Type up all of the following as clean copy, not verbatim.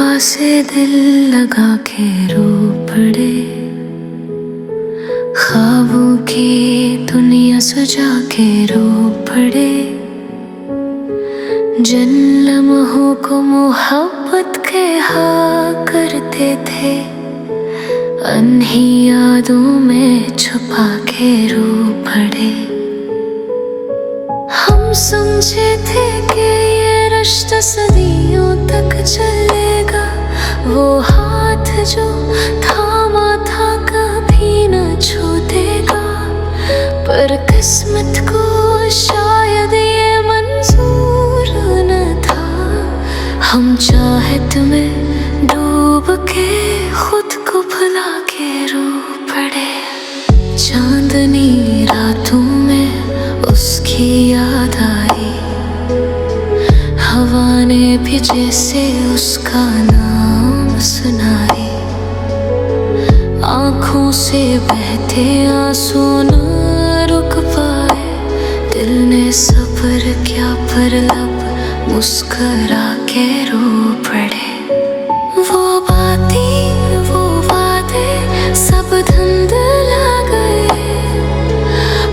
वफा से दिल लगा के रो पड़े, ख्वाबों की दुनिया सजा के रो पड़े। जिन लम्हों को मोहब्बत के हाँ करते थे, अन्ही यादों में छुपा के रो पड़े। हम समझे थे कि ये रिश्ता सदियों तक चलेगा, वो हाथ जो थामा था कभी न छूटेगा। पर किस्मत को शायद ये मंजूर न था, हम चाहत में डूब के खुद को भुला के रो पड़े। चांदनी रातों में उसकी याद आई, हवा ने भी जैसे उसका नाम सुनाई। आँखों से बहते आंसू न रुक पाए, दिल ने सब्र किया पर लब मुस्कुरा के रो पड़े। वो बातें वो वादे सब धुंधला गए,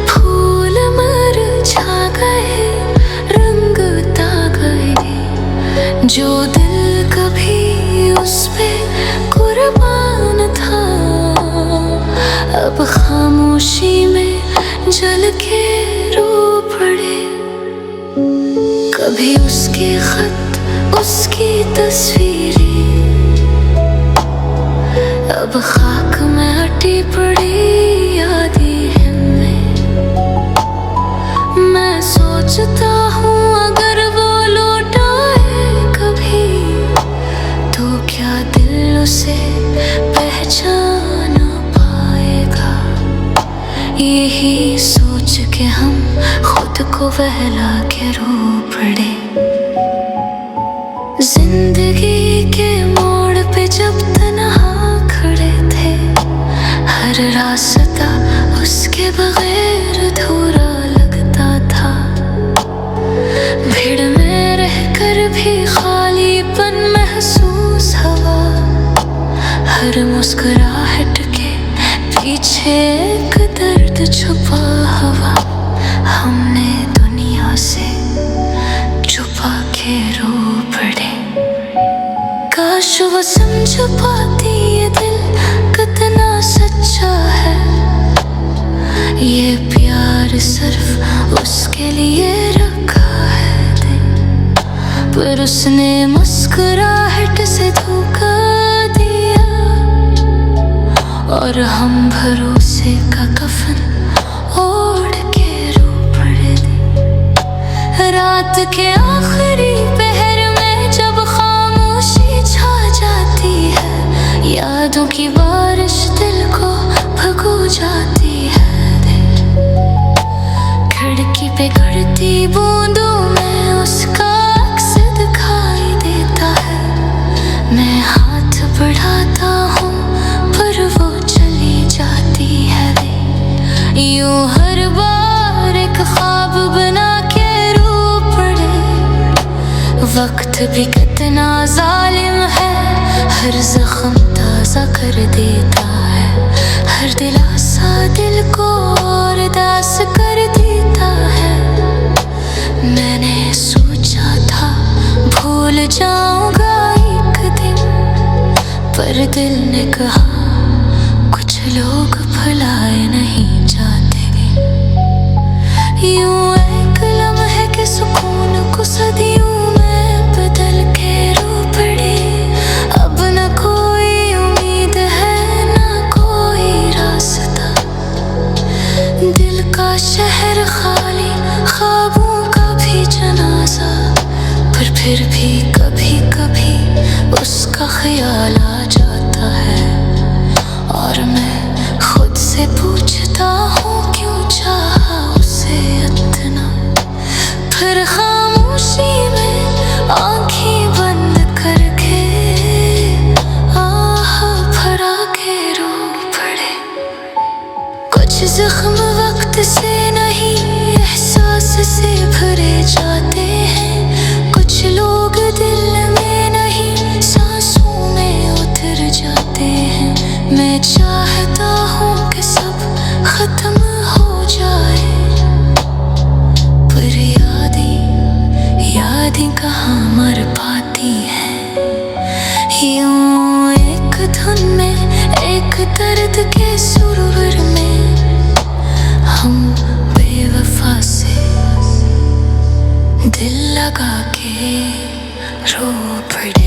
फूल मुरझा गए, रंग उता गए। जो दिल कभी उस पे कुर्बान था, अब खामोशी में जल के रो पड़े। कभी उसके खत उसकी तस्वीरें अब खाक में हटी पड़ी यादें में। मैं सोचता हूँ अगर वो लौट आए कभी, तो क्या दिल उसे पहचान पाएगा। यही सोच के हम खुद को बहला के रो पड़े। जिंदगी के मोड़ पे जब तन्हा खड़े थे, हर रास्ता उसके बगैर अधूरा लगता था। भीड़ में रहकर भी खालीपन महसूस हुआ, हर मुस्कुराहट के पीछे एक दर्द छुपा हुआ। हमने दुनिया से छुपा के रो पड़े। काश वो समझ पाती ये दिल कितना सच्चा है, ये प्यार सिर्फ उसके लिए रखा है दिल। पर उसने मुस्कुराहट से धोखा दिया, और हम भरोसे का कफन ओढ़ के रो पड़े। रात के आखिरी पहर में जब खामोशी छा जाती है, यादों की बारिश दिल को भगो जाती है। खिड़की पे गिरती बूंदों में उसका अक्स दिखाई देता है। मैं हाथ बढ़ाता हूँ पर वो चली जाती है। यूं हर बार एक ख्वाब बना के रो पड़े। वक्त भी कितना जालिम है, हर जख्म ताज़ा कर देता है। हर दिलासा दिल को और दास कर देता है। मैंने सोचा था भूल जाऊंगा एक दिन, पर दिल ने कहा कुछ लोग भुलाए नहीं जाते। यूं एक लम्हे के सुकून को सदियों में बदल के रो पड़े। अब न कोई उम्मीद है न कोई रास्ता, दिल का शहर खाली, ख्वाबों का भी जनाजा। पर फिर भी कभी कभी उसका ख्याल आ जाता है, और मैं खुद से पूछता हूँ क्यों चाहा उसे इतना। फिर खामोशी में आंखें बंद करके आह भरा के रो पड़े। कुछ जख्म वक्त से नहीं एहसास से भरे जाते हैं, कुछ लोग दिल में नहीं सांसों लगा के रो पड़े।